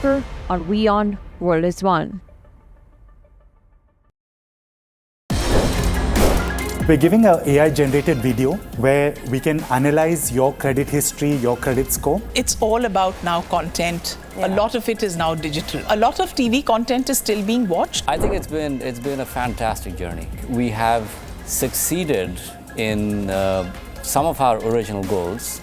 on WION World is One. We're giving an AI-generated video where we can analyze your credit history, your credit score. It's all about now content. A lot of it is now digital. A lot of TV content is still being watched. I think it's been a fantastic journey. We have succeeded in some of our original goals,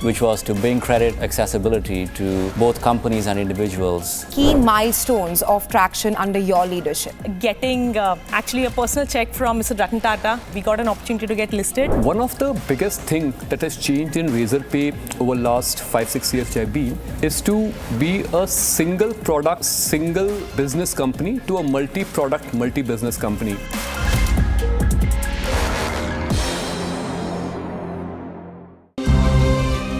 which was to bring credit accessibility to both companies and individuals. Key milestones of traction under your leadership. Getting actually a personal check from Mr. Ratan Tata, we got an opportunity to get listed. One of the biggest things that has changed in Razorpay over the last 5-6 years I've been is to be a single product, single business company to a multi-product, multi-business company.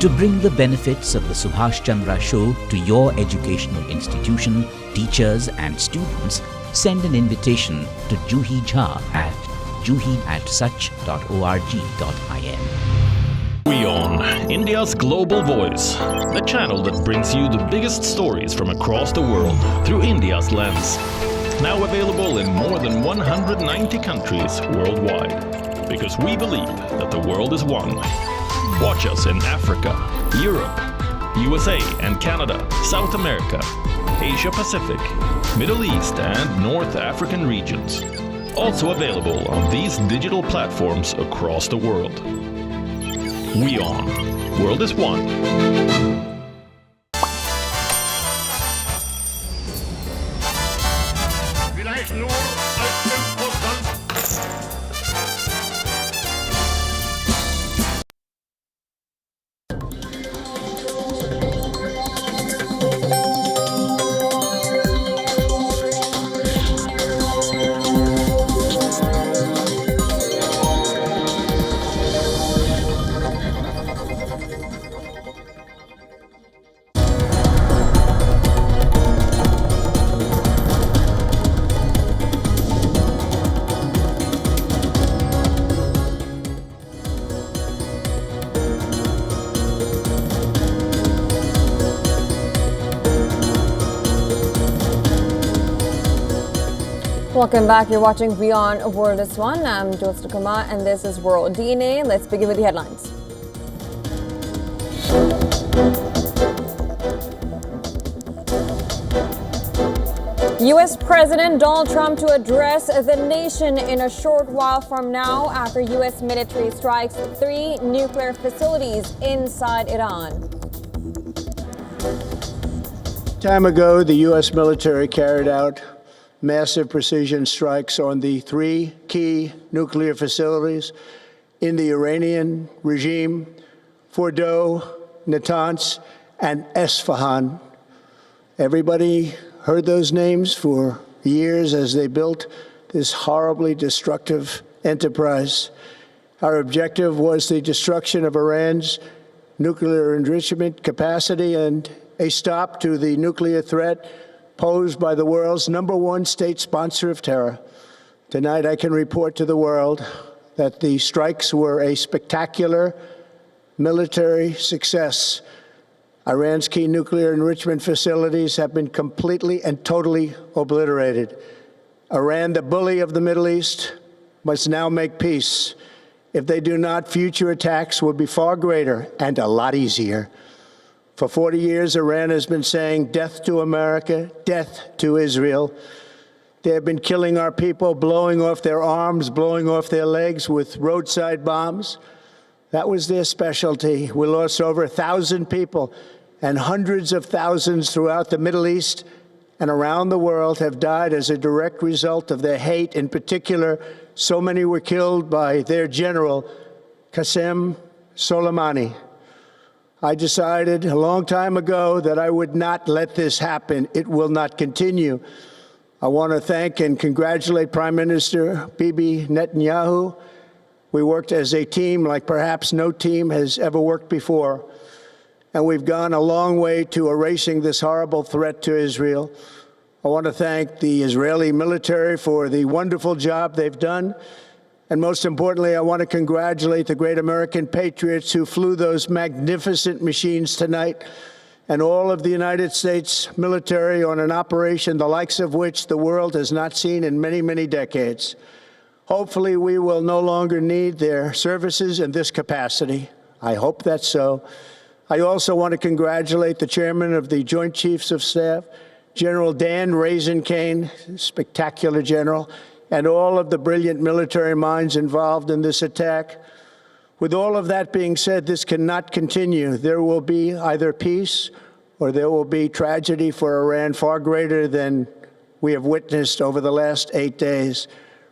To bring the benefits of the Subhash Chandra Show to your educational institution, teachers and students, send an invitation to Juhi Jha at juhi@such.org.in. WION, India's global voice, the channel that brings you the biggest stories from across the world through India's lens. Now available in more than 190 countries worldwide. Because we believe that the world is one. Watch us in Africa, Europe, USA and Canada, South America, Asia Pacific, Middle East and North African regions. Also available on these digital platforms across the world. WION, World is One. Welcome back. You're watching WION World is One. I'm Jyotsna Kumar and this is World DNA. Let's begin with the headlines. U.S. President Donald Trump to address the nation in a short while from now after U.S. military strikes 3 nuclear facilities inside Iran. Time ago, the U.S. military carried out massive precision strikes on the 3 key nuclear facilities in the Iranian regime, Fordow, Natanz, and Esfahan. Everybody heard those names for years as they built this horribly destructive enterprise. Our objective was the destruction of Iran's nuclear enrichment capacity and a stop to the nuclear threat posed by the world's #1 state sponsor of terror. Tonight, I can report to the world that the strikes were a spectacular military success. Iran's key nuclear enrichment facilities have been completely and totally obliterated. Iran, the bully of the Middle East, must now make peace. If they do not, future attacks will be far greater and a lot easier. For 40 years, Iran has been saying death to America, death to Israel. They have been killing our people, blowing off their arms, blowing off their legs with roadside bombs. That was their specialty. We lost over 1,000 people, and hundreds of thousands throughout the Middle East and around the world have died as a direct result of their hate. In particular, so many were killed by their general, Qasem Soleimani. I decided a long time ago that I would not let this happen. It will not continue. I want to thank and congratulate Prime Minister Bibi Netanyahu. We worked as a team like perhaps no team has ever worked before. And we've gone a long way to erasing this horrible threat to Israel. I want to thank the Israeli military for the wonderful job they've done. And most importantly, I want to congratulate the great American patriots who flew those magnificent machines tonight and all of the United States military on an operation the likes of which the world has not seen in many, many decades. Hopefully, we will no longer need their services in this capacity. I hope that's so. I also want to congratulate the chairman of the Joint Chiefs of Staff, General Dan Raisin-Kane, spectacular general, and all of the brilliant military minds involved in this attack. With all of that being said, this cannot continue. There will be either peace or there will be tragedy for Iran far greater than we have witnessed over the last 8 days.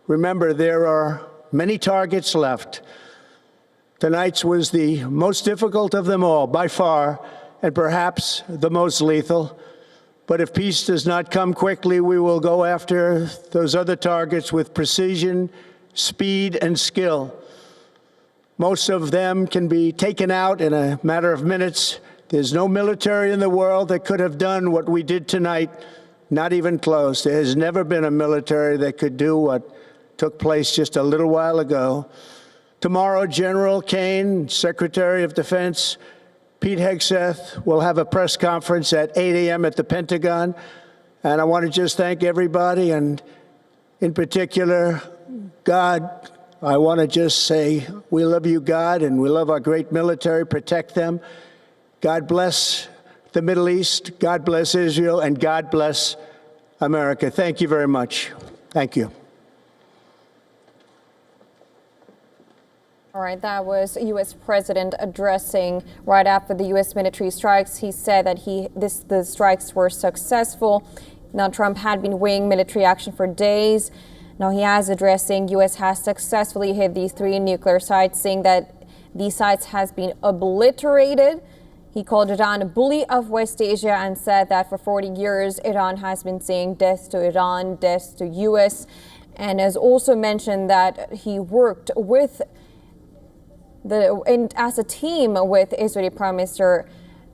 Remember, there are many targets left. Tonight's was the most difficult of them all, by far, and perhaps the most lethal. But if peace does not come quickly, we will go after those other targets with precision, speed, and skill. Most of them can be taken out in a matter of minutes. There's no military in the world that could have done what we did tonight, not even close. There has never been a military that could do what took place just a little while ago. Tomorrow, General Kane, Secretary of Defense, Pete Hegseth will have a press conference at 8 a.m. at the Pentagon. And I want to just thank everybody, and in particular, God. I want to just say, we love you, God, and we love our great military. Protect them. God bless the Middle East. God bless Israel, and God bless America. Thank you very much. Thank you. All right, that was U.S. President addressing right after the U.S. military strikes. He said that the strikes were successful. Now, Trump had been weighing military action for days. Now he is addressing U.S. has successfully hit these 3 nuclear sites, saying that these sites has been obliterated. He called Iran a bully of West Asia and said that for 40 years, Iran has been saying death to Iran, death to U.S. And has also mentioned that he worked with as a team with Israeli Prime Minister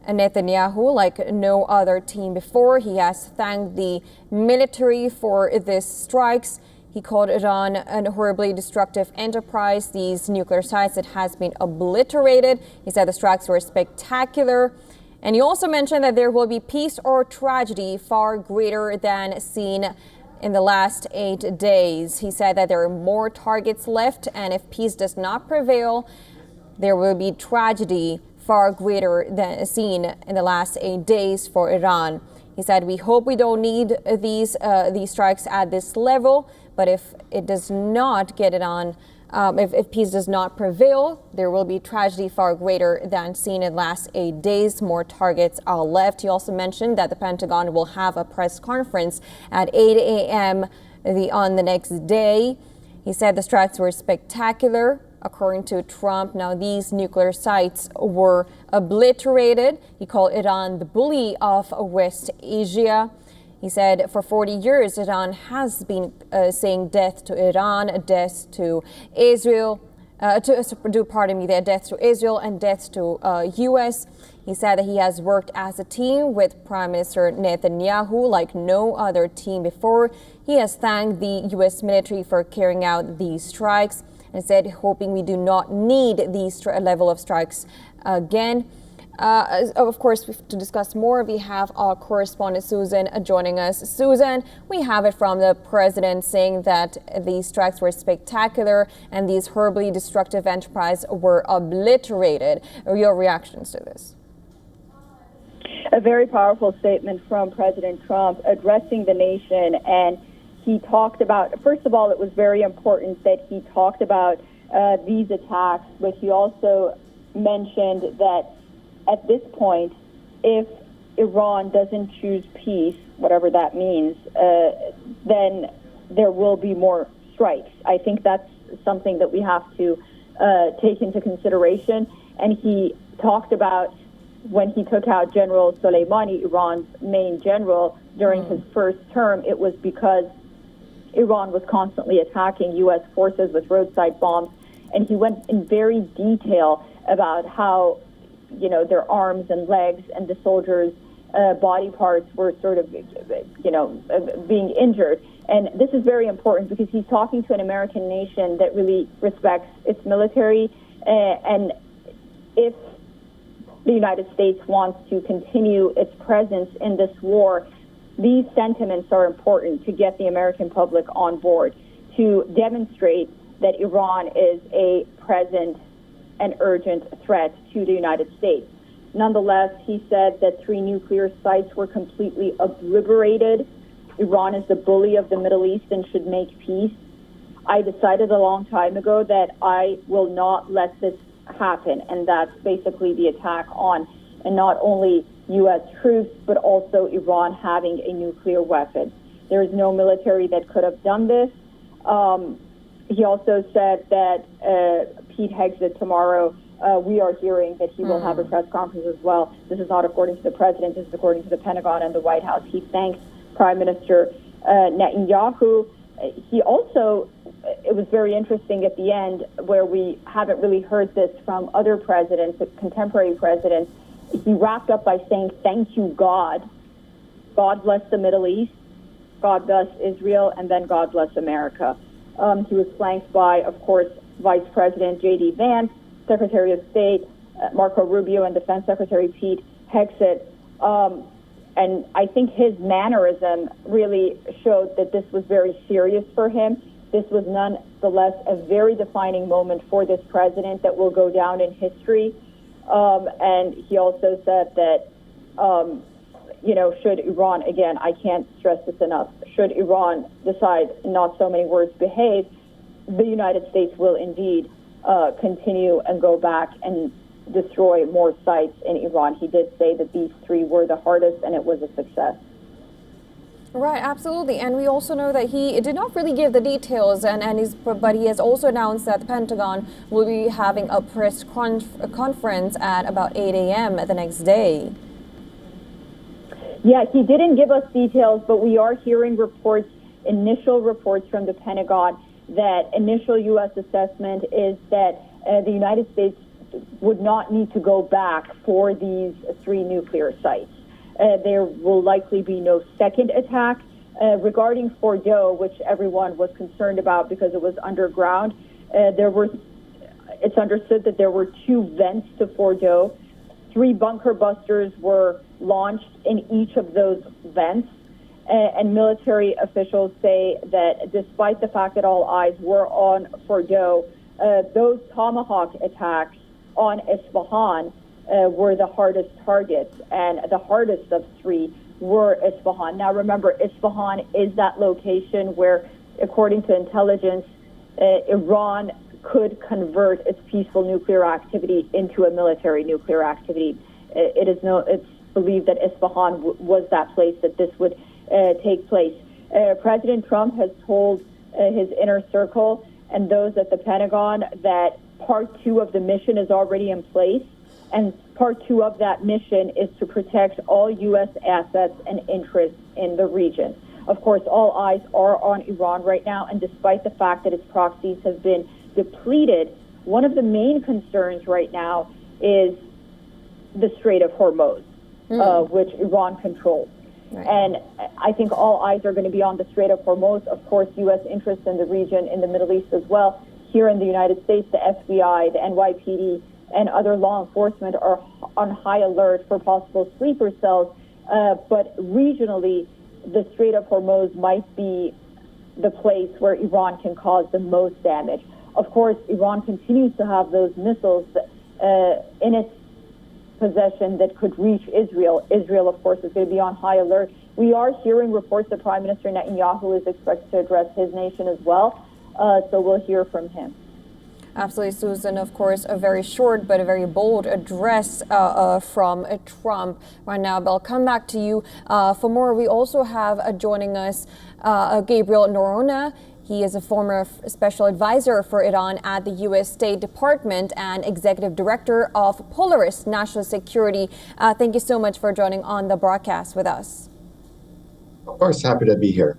Netanyahu like no other team before. He has thanked the military for these strikes. He called Iran an horribly destructive enterprise. These nuclear sites that has been obliterated. He said the strikes were spectacular. And he also mentioned that there will be peace or tragedy far greater than seen in the last 8 days. He said that there are more targets left, and if peace does not prevail, there will be tragedy far greater than seen in the last 8 days for Iran. He said, we hope we don't need these strikes at this level, but if it does not get it on, if peace does not prevail, there will be tragedy far greater than seen in the last 8 days. More targets are left. He also mentioned that the Pentagon will have a press conference at 8 a.m. on the next day. He said the strikes were spectacular. According to Trump, now these nuclear sites were obliterated. He called Iran the bully of West Asia. He said for 40 years, Iran has been saying death to Iran, death to Israel, death to Israel and death to U.S. He said that he has worked as a team with Prime Minister Netanyahu like no other team before. He has thanked the U.S. military for carrying out these strikes and said, hoping we do not need these level of strikes again. Of course, to discuss more, we have our correspondent Susan joining us. Susan, we have it from the president saying that these strikes were spectacular and these horribly destructive enterprises were obliterated. Your reactions to this? A very powerful statement from President Trump addressing the nation, and he talked about, first of all, it was very important that he talked about these attacks, but he also mentioned that at this point, if Iran doesn't choose peace, whatever that means, then there will be more strikes. I think that's something that we have to take into consideration. And he talked about when he took out General Soleimani, Iran's main general, during his first term, it was because Iran was constantly attacking U.S. forces with roadside bombs. And he went in very detail about how, you know, their arms and legs and the soldiers' body parts were sort of, being injured. And this is very important because he's talking to an American nation that really respects its military. And if the United States wants to continue its presence in this war. These sentiments are important to get the American public on board, to demonstrate that Iran is a present and urgent threat to the United States. Nonetheless, he said that 3 nuclear sites were completely obliterated. Iran is the bully of the Middle East and should make peace. I decided a long time ago that I will not let this happen, and that's basically the attack on and not only U.S. troops, but also Iran having a nuclear weapon. There is no military that could have done this. He also said that Pete Hegseth tomorrow, we are hearing that he will have a press conference as well. This is not according to the president, this is according to the Pentagon and the White House. He thanks Prime Minister Netanyahu. He also, it was very interesting at the end, where we haven't really heard this from other presidents, contemporary presidents. He wrapped up by saying, "Thank you, God. God bless the Middle East. God bless Israel, and then God bless America." He was flanked by, of course, Vice President J.D. Vance, Secretary of State Marco Rubio, and Defense Secretary Pete Hegseth. And I think his mannerism really showed that this was very serious for him. This was nonetheless a very defining moment for this president that will go down in history. And he also said that, should Iran, again, I can't stress this enough, should Iran decide, in not so many words, behave, the United States will indeed continue and go back and destroy more sites in Iran. He did say that these 3 were the hardest, and it was a success. Right, absolutely. And we also know that he did not really give the details, but he has also announced that the Pentagon will be having a press conference at about 8 a.m. the next day. Yeah, he didn't give us details, but we are hearing initial reports from the Pentagon that initial U.S. assessment is that the United States would not need to go back for these 3 nuclear sites. There will likely be no second attack. Regarding Fordo, which everyone was concerned about because it was underground, it's understood that there were 2 vents to Fordo. 3 bunker busters were launched in each of those vents. And military officials say that despite the fact that all eyes were on Fordo, those Tomahawk attacks on Isfahan were the hardest targets, and the hardest of 3 were Isfahan. Now remember, Isfahan is that location where, according to intelligence, Iran could convert its peaceful nuclear activity into a military nuclear activity. It's believed that Isfahan was that place that this would take place. President Trump has told his inner circle and those at the Pentagon that Part 2 of the mission is already in place, and Part 2 of that mission is to protect all U.S. assets and interests in the region. Of course, all eyes are on Iran right now, and despite the fact that its proxies have been depleted, one of the main concerns right now is the Strait of Hormuz, which Iran controls. Right. And I think all eyes are going to be on the Strait of Hormuz. Of course, U.S. interests in the region, in the Middle East as well. Here in the United States, the FBI, the NYPD, and other law enforcement are on high alert for possible sleeper cells. But regionally, the Strait of Hormuz might be the place where Iran can cause the most damage. Of course, Iran continues to have those missiles in its possession that could reach Israel. Israel, of course, is going to be on high alert. We are hearing reports that Prime Minister Netanyahu is expected to address his nation as well. So we'll hear from him. Absolutely, Susan. Of course, a very short but a very bold address from Trump right now. But I'll come back to you for more. We also have joining us Gabriel Noronha. He is a former special advisor for Iran at the U.S. State Department and executive director of Polaris National Security. Thank you so much for joining on the broadcast with us. Of course, happy to be here.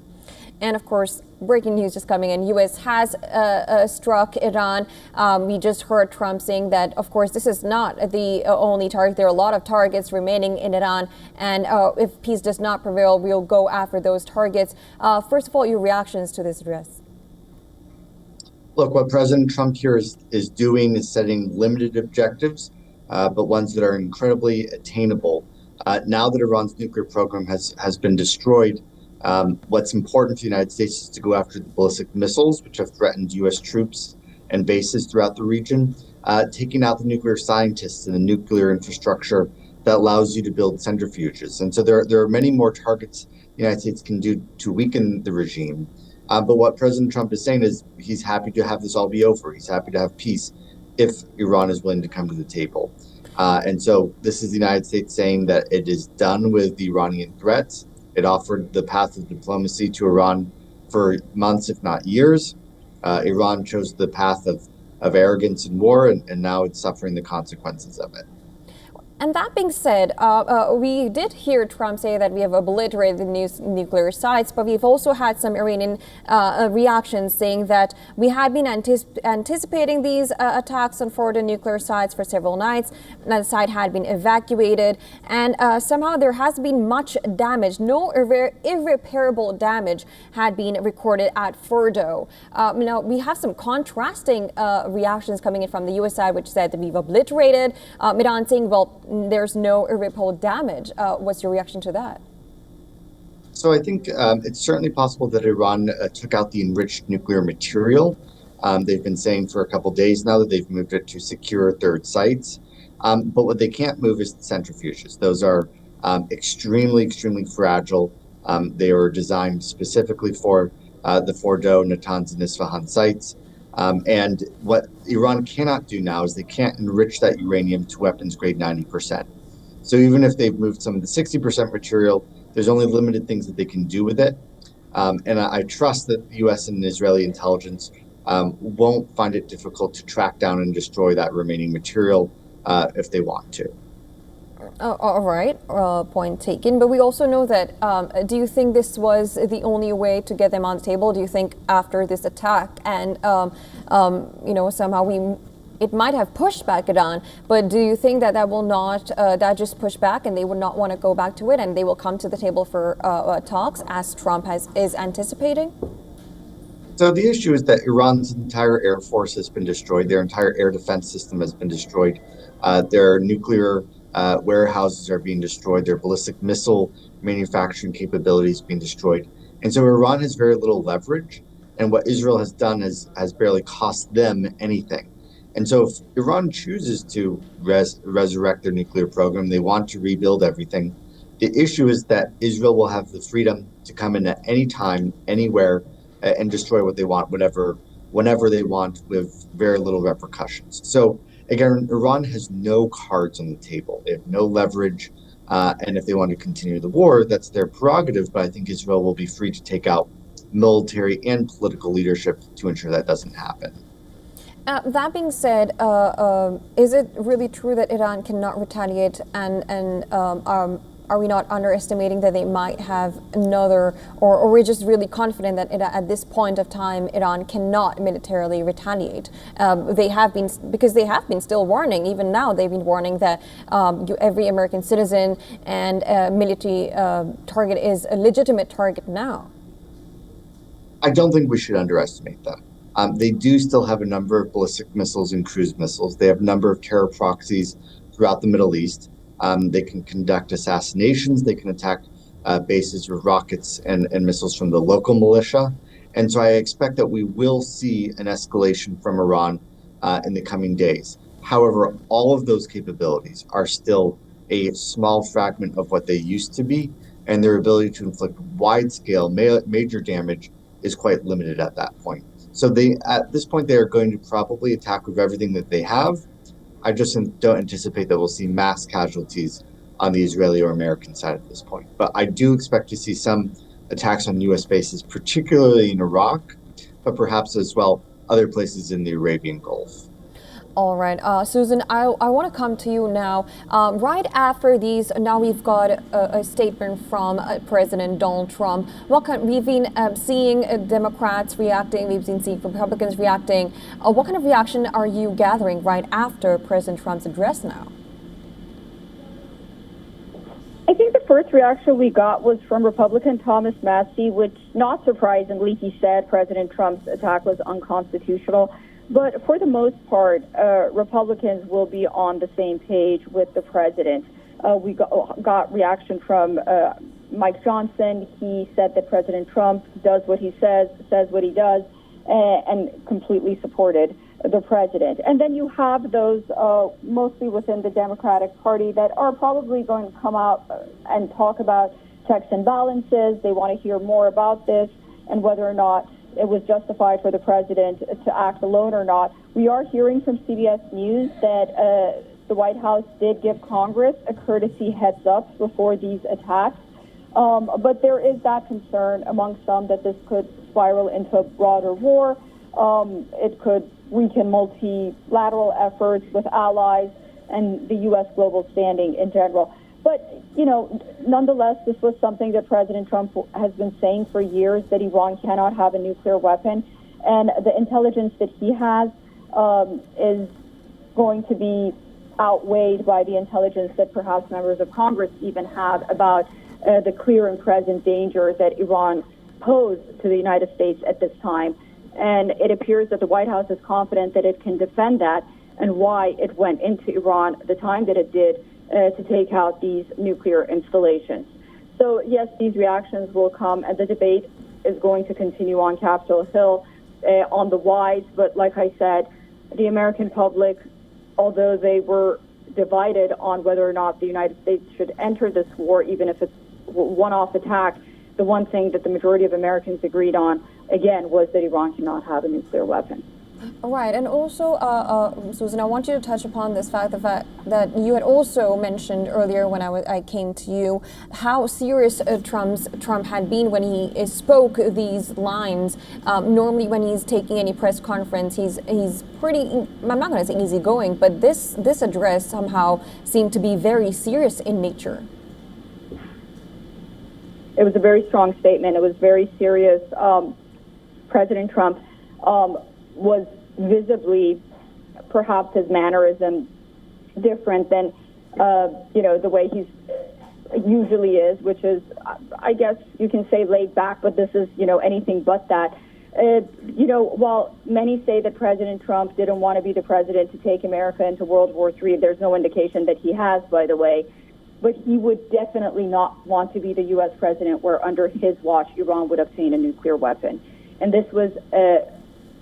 And of course, breaking news just coming in. U.S. has struck Iran. We just heard Trump saying that, of course, this is not the only target. There are a lot of targets remaining in Iran. And if peace does not prevail, we'll go after those targets. First of all, your reactions to this address. Look, what President Trump here is doing is setting limited objectives. but ones that are incredibly attainable. Now that Iran's nuclear program has been destroyed, what's important for the United States is to go after the ballistic missiles, which have threatened U.S. troops and bases throughout the region, taking out the nuclear scientists and the nuclear infrastructure that allows you to build centrifuges. And so there are many more targets the United States can do to weaken the regime. But what President Trump is saying is he's happy to have this all be over. He's happy to have peace if Iran is willing to come to the table. And so this is the United States saying that it is done with the Iranian threats. It offered the path of diplomacy to Iran for months, if not years. Iran chose the path of arrogance and war, and now it's suffering the consequences of it. And that being said, we did hear Trump say that we have obliterated the nuclear sites, but we've also had some Iranian reactions saying that we had been anticipating these attacks on forward nuclear sites for several nights. The site had been evacuated, and somehow there has been much damage. No irreparable damage had been recorded at Fordo. Now, we have some contrasting reactions coming in from the U.S. side, which said that we've obliterated. Iran saying, well, there's no irreparable damage. What's your reaction to that? So I think it's certainly possible that Iran took out the enriched nuclear material. They've been saying for a couple days now that they've moved it to secure third sites. But what they can't move is the centrifuges. Those are extremely, extremely fragile. They were designed specifically for the Fordo, Natanz, and Isfahan sites. And what Iran cannot do now is they can't enrich that uranium to weapons grade 90%. So even if they've moved some of the 60% material, there's only limited things that they can do with it. And I trust that the U.S. and Israeli intelligence won't find it difficult to track down and destroy that remaining material if they want to. All right, point taken. But we also know that, do you think this was the only way to get them on the table? Do you think after this attack and, somehow it might have pushed back Iran, but do you think that will not, that just push back and they would not want to go back to it and they will come to the table for talks as Trump is anticipating? So the issue is that Iran's entire air force has been destroyed. Their entire air defense system has been destroyed. Their nuclear warehouses are being destroyed. Their ballistic missile manufacturing capabilities being destroyed. And so Iran has very little leverage. And what Israel has done has barely cost them anything. And so if Iran chooses to resurrect their nuclear program, they want to rebuild everything. The issue is that Israel will have the freedom to come in at any time, anywhere, and destroy what they want, whenever they want, with very little repercussions. So again, Iran has no cards on the table. They have no leverage. And if they want to continue the war, that's their prerogative. But I think Israel will be free to take out military and political leadership to ensure that doesn't happen. That being said, is it really true that Iran cannot retaliate, and are we not underestimating that they might have another, or we're just really confident that at this point of time Iran cannot militarily retaliate? They have been still warning. Even now they've been warning that every American citizen and military target is a legitimate target now. I don't think we should underestimate them. They do still have a number of ballistic missiles and cruise missiles. They have a number of terror proxies throughout the Middle East. They can conduct assassinations. They can attack bases with rockets and missiles from the local militia. And so I expect that we will see an escalation from Iran in the coming days. However, all of those capabilities are still a small fragment of what they used to be, and their ability to inflict wide-scale major damage is quite limited at that point. So at this point, they are going to probably attack with everything that they have. I just don't anticipate that we'll see mass casualties on the Israeli or American side at this point. But I do expect to see some attacks on U.S. bases, particularly in Iraq, but perhaps as well other places in the Arabian Gulf. All right, Susan, I want to come to you now. Right after these, now we've got a statement from President Donald Trump. We've been seeing Democrats reacting, we've been seeing Republicans reacting. What kind of reaction are you gathering right after President Trump's address now? I think the first reaction we got was from Republican Thomas Massie, which, not surprisingly, he said President Trump's attack was unconstitutional. But for the most part, Republicans will be on the same page with the president. We got reaction from Mike Johnson. He said that President Trump does what he says what he does, and completely supported the president. And then you have those mostly within the Democratic Party that are probably going to come out and talk about checks and balances. They want to hear more about this and whether or not it was justified for the president to act alone or not. We are hearing from CBS News that the White House did give Congress a courtesy heads up before these attacks. But there is that concern among some that this could spiral into a broader war. It could weaken multilateral efforts with allies and the U.S. global standing in general. But, you know, nonetheless, this was something that President Trump has been saying for years, that Iran cannot have a nuclear weapon. And the intelligence that he has is going to be outweighed by the intelligence that perhaps members of Congress even have about the clear and present danger that Iran posed to the United States at this time. And it appears that the White House is confident that it can defend that and why it went into Iran the time that it did to take out these nuclear installations. So, yes, these reactions will come, and the debate is going to continue on Capitol Hill on the whys. But like I said, the American public, although they were divided on whether or not the United States should enter this war, even if it's one-off attack, the one thing that the majority of Americans agreed on, again, was that Iran cannot have a nuclear weapon. Right, and also, Susan, I want you to touch upon this fact, the fact that you had also mentioned earlier when I came to you, how serious Trump had been when he spoke these lines. Normally, when he's taking any press conference, he's pretty, I'm not going to say easygoing, but this address somehow seemed to be very serious in nature. It was a very strong statement. It was very serious. President Trump was visibly, perhaps his mannerism, different than, the way he's usually is, which is, I guess you can say laid back, but this is, anything but that. While many say that President Trump didn't want to be the president to take America into World War III, there's no indication that he has, by the way. But he would definitely not want to be the U.S. president where under his watch Iran would obtain a nuclear weapon. And this was a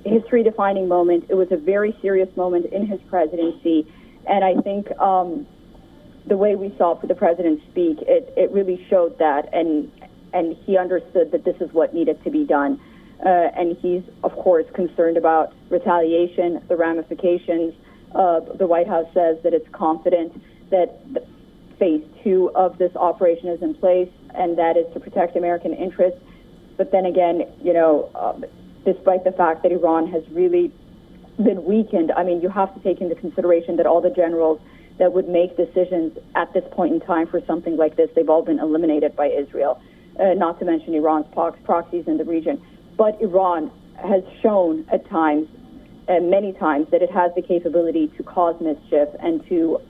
history-defining moment. It was a very serious moment in his presidency. And I think the way we saw the president speak, it really showed that. And he understood that this is what needed to be done. And he's, of course, concerned about retaliation, the ramifications. The White House says that it's confident that phase 2 of this operation is in place, and that is to protect American interests. But then again, despite the fact that Iran has really been weakened, I mean, you have to take into consideration that all the generals that would make decisions at this point in time for something like this, they've all been eliminated by Israel, not to mention Iran's proxies in the region. But Iran has shown at times, many times, that it has the capability to cause mischief and to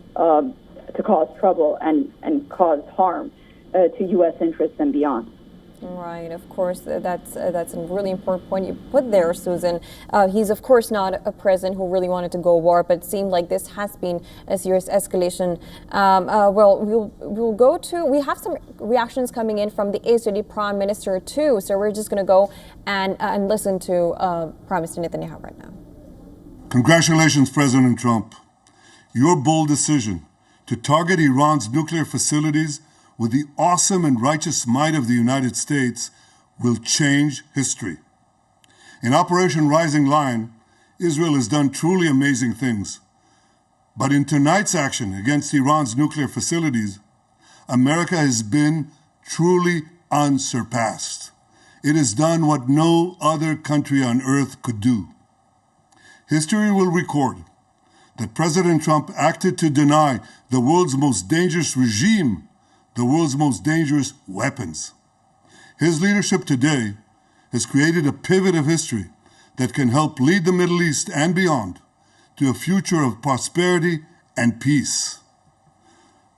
cause trouble and cause harm to U.S. interests and beyond. Right, of course, that's a really important point you put there, Susan. He's, of course, not a president who really wanted to go war, but it seemed like this has been a serious escalation. We'll go to, we have some reactions coming in from the Israeli Prime Minister, too, so we're just going to go and listen to Prime Minister Netanyahu right now. Congratulations, President Trump. Your bold decision to target Iran's nuclear facilities with the awesome and righteous might of the United States will change history. In Operation Rising Lion, Israel has done truly amazing things. But in tonight's action against Iran's nuclear facilities, America has been truly unsurpassed. It has done what no other country on earth could do. History will record that President Trump acted to deny the world's most dangerous regime the world's most dangerous weapons. His leadership today has created a pivot of history that can help lead the Middle East and beyond to a future of prosperity and peace.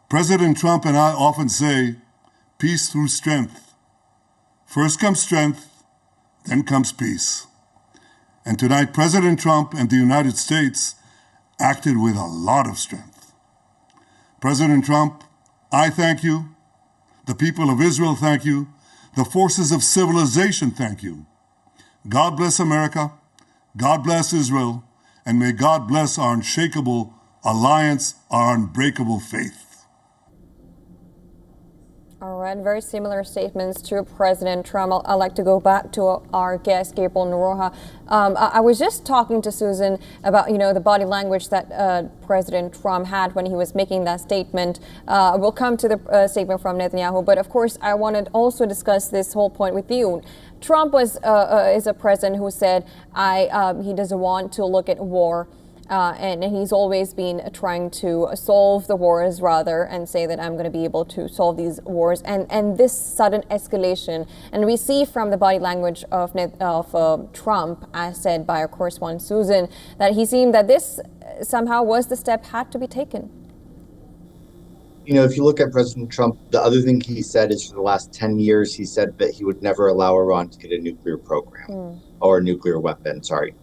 President Trump and I often say, peace through strength. First comes strength, then comes peace. And tonight, President Trump and the United States acted with a lot of strength. President Trump, I thank you. The people of Israel thank you. The forces of civilization thank you. God bless America. God bless Israel. And may God bless our unshakable alliance, our unbreakable faith. All right, very similar statements to President Trump. I'd like to go back to our guest, Gabriel Noroha. I was just talking to Susan about, the body language that President Trump had when he was making that statement. We'll come to the statement from Netanyahu, but of course, I wanted also discuss this whole point with you. Trump is a president who said he doesn't want to look at war. And he's always been trying to solve the wars rather and say that I'm going to be able to solve these wars. And this sudden escalation, and we see from the body language of Trump, as said by our correspondent Susan, that he seemed that this somehow was the step had to be taken. If you look at President Trump, the other thing he said is for the last 10 years, he said that he would never allow Iran to get a nuclear program or a nuclear weapon, sorry.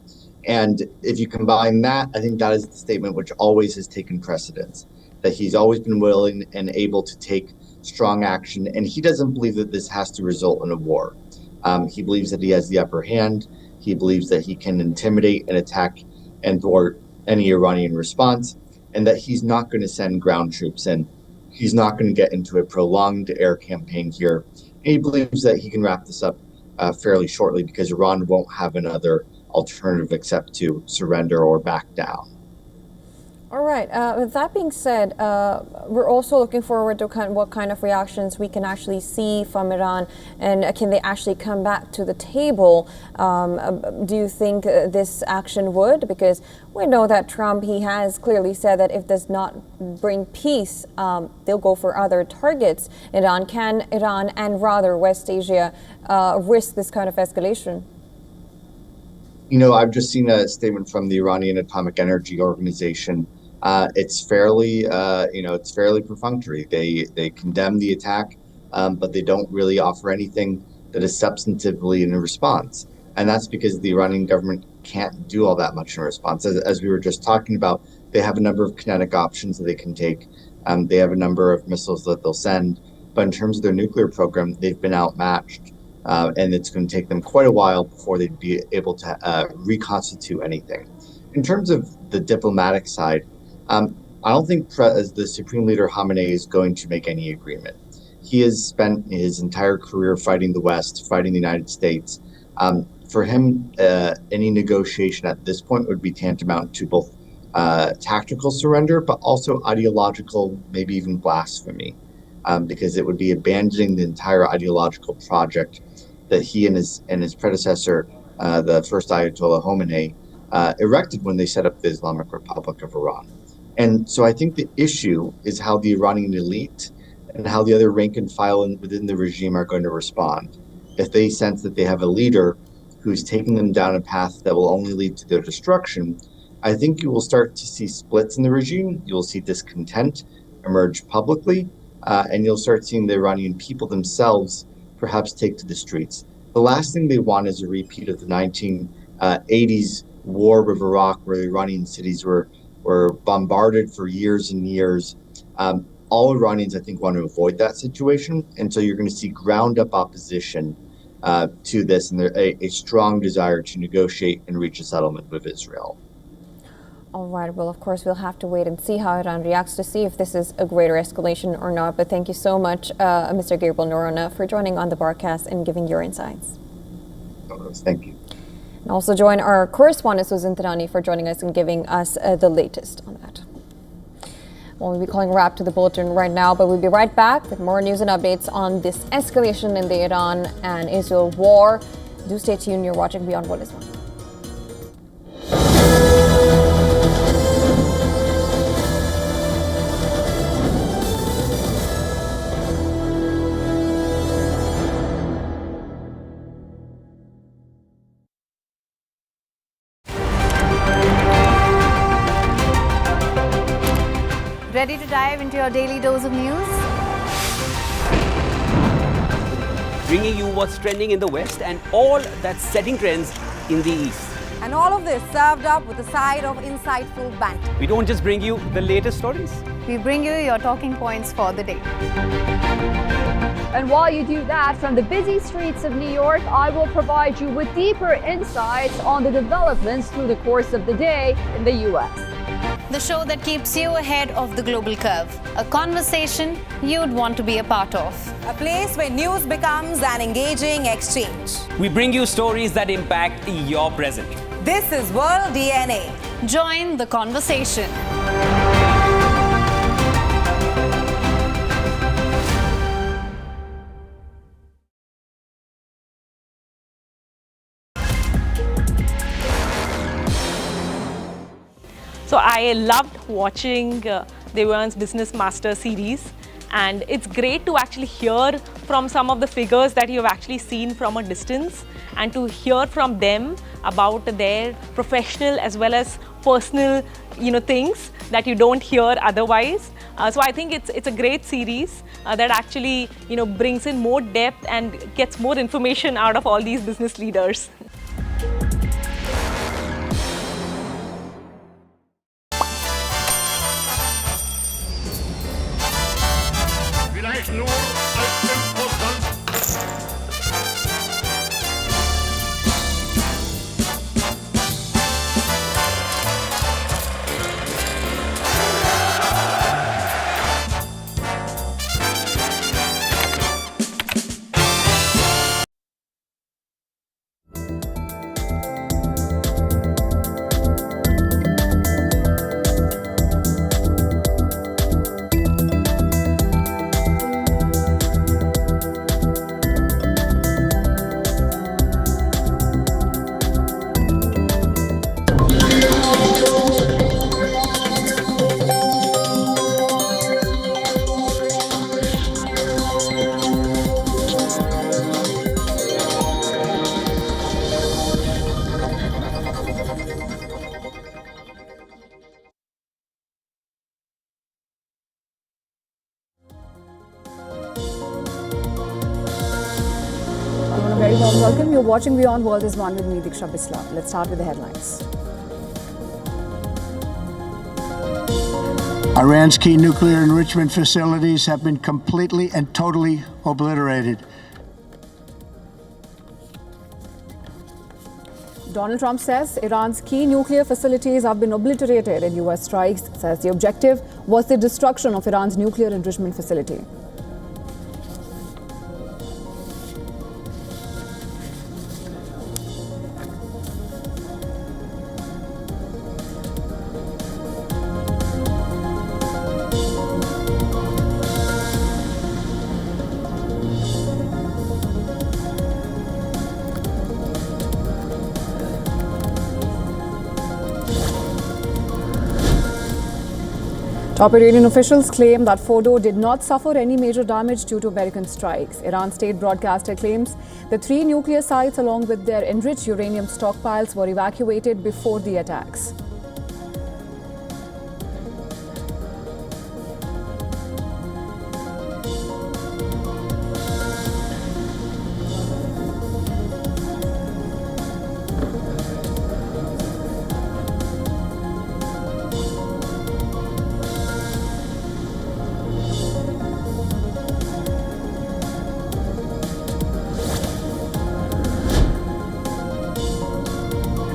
And if you combine that, I think that is the statement which always has taken precedence, that he's always been willing and able to take strong action. And he doesn't believe that this has to result in a war. He believes that he has the upper hand. He believes that he can intimidate and attack and thwart any Iranian response, and that he's not going to send ground troops in. He's not going to get into a prolonged air campaign here. And he believes that he can wrap this up fairly shortly because Iran won't have another alternative except to surrender or back down. All right. With that being said, we're also looking forward to what kind of reactions we can actually see from Iran, and can they actually come back to the table? Do you think this action would? Because we know that Trump, he has clearly said that if does not bring peace, they'll go for other targets. Can Iran and rather West Asia risk this kind of escalation? I've just seen a statement from the Iranian Atomic Energy Organization. It's fairly perfunctory. They condemn the attack, but they don't really offer anything that is substantively in response. And that's because the Iranian government can't do all that much in response. As we were just talking about, they have a number of kinetic options that they can take. They have a number of missiles that they'll send. But in terms of their nuclear program, they've been outmatched. And it's going to take them quite a while before they'd be able to reconstitute anything. In terms of the diplomatic side, I don't think the Supreme Leader Khamenei is going to make any agreement. He has spent his entire career fighting the West, fighting the United States. For him, any negotiation at this point would be tantamount to both tactical surrender, but also ideological, maybe even blasphemy, because it would be abandoning the entire ideological project that he and his predecessor, the first Ayatollah Khamenei, erected when they set up the Islamic Republic of Iran. And so I think the issue is how the Iranian elite and how the other rank and file within the regime are going to respond. If they sense that they have a leader who's taking them down a path that will only lead to their destruction, I think you will start to see splits in the regime. You'll see discontent emerge publicly, and you'll start seeing the Iranian people themselves perhaps take to the streets. The last thing they want is a repeat of the 1980s war with Iraq, where the Iranian cities were bombarded for years and years. All Iranians, I think, want to avoid that situation. And so you're going to see ground-up opposition to this, and a strong desire to negotiate and reach a settlement with Israel. All right. Well, of course, we'll have to wait and see how Iran reacts to see if this is a greater escalation or not. But thank you so much, Mr. Gabriel Noroha, for joining on the broadcast and giving your insights. Thank you. And also join our correspondent, Susan Tirani, for joining us and giving us the latest on that. Well, we'll be calling a wrap to the bulletin right now, but we'll be right back with more news and updates on this escalation in the Iran and Israel war. Do stay tuned. You're watching Beyond World is One. Ready to dive into your daily dose of news? Bringing you what's trending in the West and all that's setting trends in the East. And all of this served up with a side of insightful banter. We don't just bring you the latest stories. We bring you your talking points for the day. And while you do that, from the busy streets of New York, I will provide you with deeper insights on the developments through the course of the day in the U.S. The show that keeps you ahead of the global curve. A conversation you'd want to be a part of. A place where news becomes an engaging exchange. We bring you stories that impact your present. This is World DNA. Join the conversation. So I loved watching the WION's Business Master series, and it's great to actually hear from some of the figures that you've actually seen from a distance, and to hear from them about their professional as well as personal, things that you don't hear otherwise. So I think it's a great series that actually, brings in more depth and gets more information out of all these business leaders. Very warm welcome. You're watching WION World is One with me, Diksha Bisla. Let's start with the headlines. Iran's key nuclear enrichment facilities have been completely and totally obliterated. Donald Trump says Iran's key nuclear facilities have been obliterated in U.S. strikes. Says the objective was the destruction of Iran's nuclear enrichment facility. Top Iranian officials claim that Fordo did not suffer any major damage due to American strikes. Iran's state broadcaster claims the 3 nuclear sites along with their enriched uranium stockpiles were evacuated before the attacks.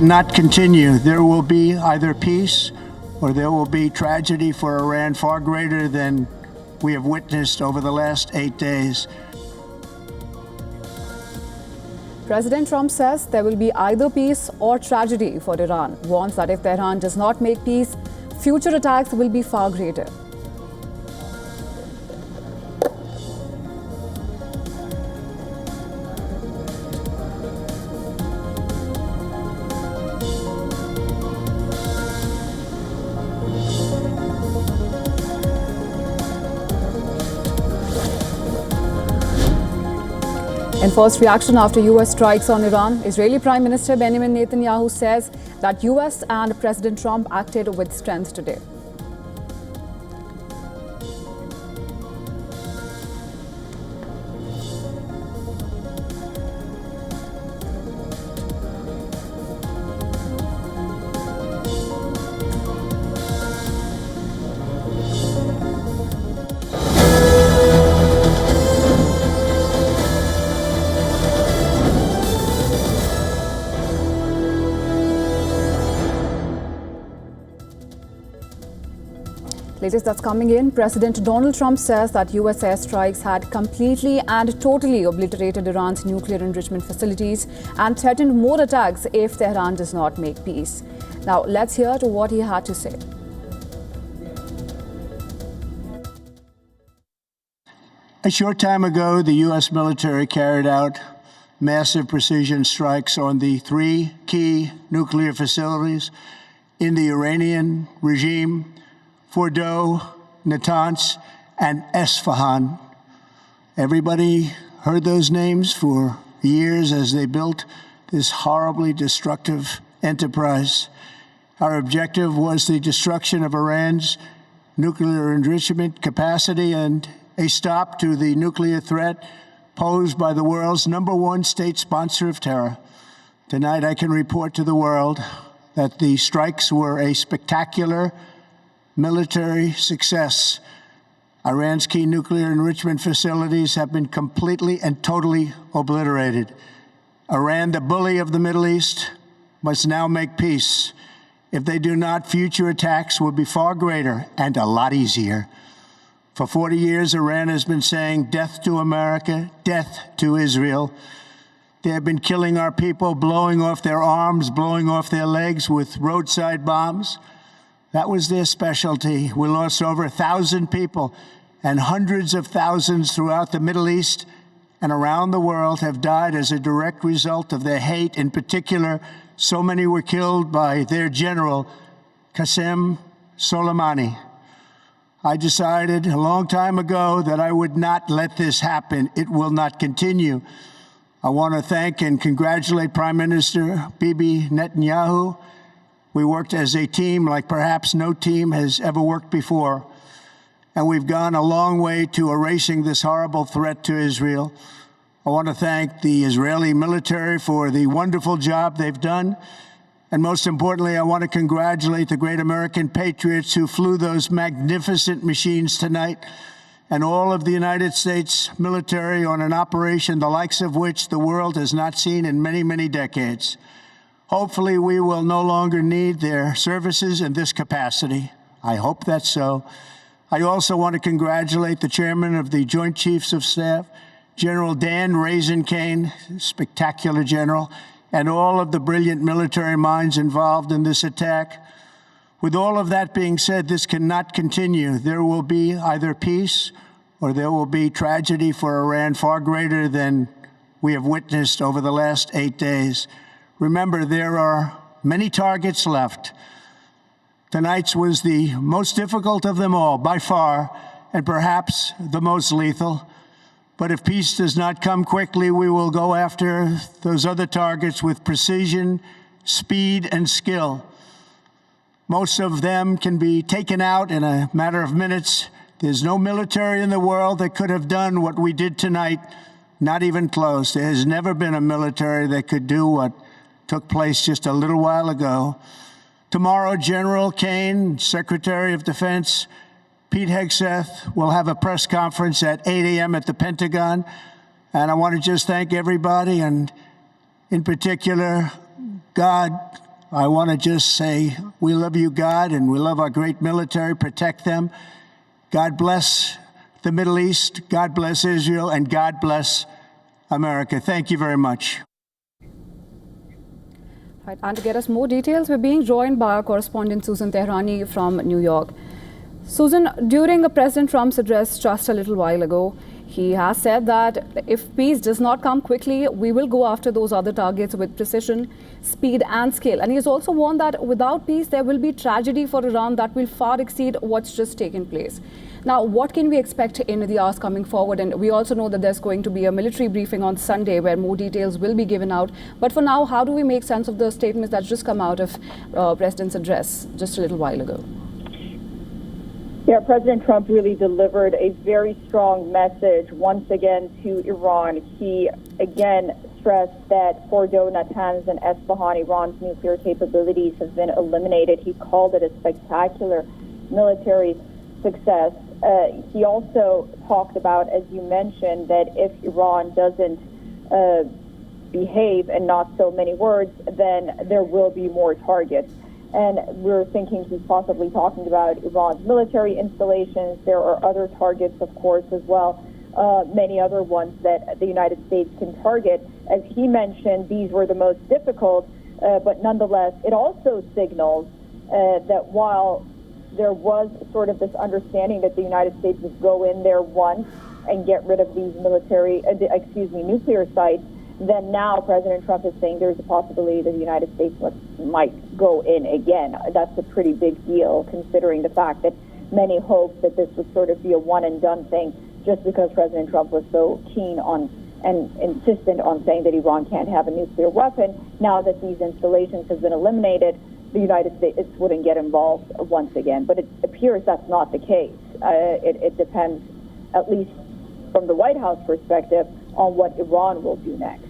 Not continue. There will be either peace or there will be tragedy for Iran far greater than we have witnessed over the last 8 days. President Trump says there will be either peace or tragedy for Iran. Warns that if Tehran does not make peace, future attacks will be far greater. In first reaction after US strikes on Iran, Israeli Prime Minister Benjamin Netanyahu says that US and President Trump acted with strength today. Latest that's coming in, President Donald Trump says that US airstrikes had completely and totally obliterated Iran's nuclear enrichment facilities and threatened more attacks if Tehran does not make peace. Now, let's hear to what he had to say. A short time ago, the U.S. military carried out massive precision strikes on the 3 key nuclear facilities in the Iranian regime: Fordow, Natanz, and Esfahan. Everybody heard those names for years as they built this horribly destructive enterprise. Our objective was the destruction of Iran's nuclear enrichment capacity and a stop to the nuclear threat posed by the world's #1 state sponsor of terror. Tonight, I can report to the world that the strikes were a spectacular military success. Iran's key nuclear enrichment facilities have been completely and totally obliterated. Iran, the bully of the Middle East, must now make peace. If they do not, future attacks will be far greater and a lot easier. For 40 years, Iran has been saying death to America, death to Israel. They have been killing our people, blowing off their arms, blowing off their legs with roadside bombs. That was their specialty. We lost over 1,000 people, and hundreds of thousands throughout the Middle East and around the world have died as a direct result of their hate. In particular, so many were killed by their general, Qasem Soleimani. I decided a long time ago that I would not let this happen. It will not continue. I want to thank and congratulate Prime Minister Bibi Netanyahu. We worked as a team like perhaps no team has ever worked before. And we've gone a long way to erasing this horrible threat to Israel. I want to thank the Israeli military for the wonderful job they've done. And most importantly, I want to congratulate the great American patriots who flew those magnificent machines tonight, and all of the United States military on an operation the likes of which the world has not seen in many, many decades. Hopefully, we will no longer need their services in this capacity. I hope that's so. I also want to congratulate the chairman of the Joint Chiefs of Staff, General Dan Raisin-Kane, spectacular general, and all of the brilliant military minds involved in this attack. With all of that being said, this cannot continue. There will be either peace or there will be tragedy for Iran far greater than we have witnessed over the last 8 days. Remember, there are many targets left. Tonight's was the most difficult of them all, by far, and perhaps the most lethal. But if peace does not come quickly, we will go after those other targets with precision, speed, and skill. Most of them can be taken out in a matter of minutes. There's no military in the world that could have done what we did tonight, not even close. There has never been a military that could do what took place just a little while ago. Tomorrow, General Kane, Secretary of Defense, Pete Hegseth will have a press conference at 8 a.m. at the Pentagon. And I want to just thank everybody, and in particular, God. I want to just say, we love you, God, and we love our great military. Protect them. God bless the Middle East. God bless Israel, and God bless America. Thank you very much. Right, and to get us more details, we're being joined by our correspondent Susan Tehrani from New York. Susan, during President Trump's address just a little while ago, he has said that if peace does not come quickly, we will go after those other targets with precision, speed, and skill. And he has also warned that without peace, there will be tragedy for Iran that will far exceed what's just taken place. Now, what can we expect in the hours coming forward? And we also know that there's going to be a military briefing on Sunday where more details will be given out. But for now, how do we make sense of the statements that just come out of President's address just a little while ago? Yeah, President Trump really delivered a very strong message once again to Iran. He again stressed that Fordow, Natanz, and Esfahan, Iran's nuclear capabilities have been eliminated. He called it a spectacular military success. He also talked about, as you mentioned, that if Iran doesn't behave, and not so many words, then there will be more targets. And we're thinking he's possibly talking about Iran's military installations. There are other targets, of course, as well, many other ones that the United States can target. As he mentioned, these were the most difficult, but nonetheless, it also signals that while there was sort of this understanding that the United States would go in there once and get rid of these nuclear sites, then now President Trump is saying there's a possibility that the United States might go in again. That's a pretty big deal, considering the fact that many hoped that this would sort of be a one-and-done thing, just because President Trump was so keen on and insistent on saying that Iran can't have a nuclear weapon. Now that these installations have been eliminated, the United States wouldn't get involved once again. But it appears that's not the case. It depends, at least from the White House perspective, on what Iran will do next.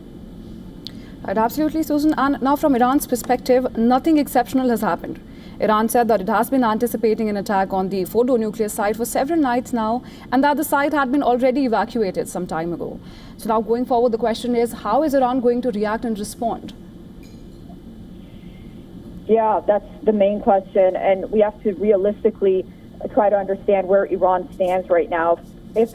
Right, absolutely, Susan. And now from Iran's perspective, nothing exceptional has happened. Iran said that it has been anticipating an attack on the Fordo nuclear site for several nights now, and that the site had been already evacuated some time ago. So now going forward, the question is, how is Iran going to react and respond? Yeah, that's the main question, and we have to realistically try to understand where Iran stands right now. If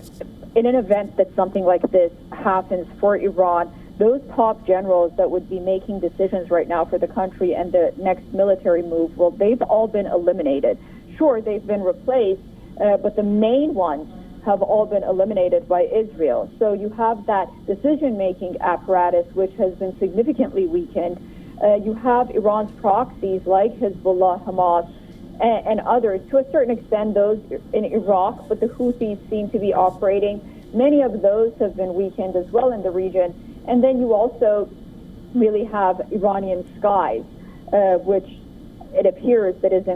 in an event that something like this happens for Iran, those top generals that would be making decisions right now for the country and the next military move, well, they've all been eliminated. Sure, they've been replaced, but the main ones have all been eliminated by Israel. So you have that decision-making apparatus, which has been significantly weakened. You have Iran's proxies like Hezbollah, Hamas, and others, to a certain extent, those in Iraq, but the Houthis seem to be operating. Many of those have been weakened as well in the region. And then you also really have Iranian skies, which it appears that is in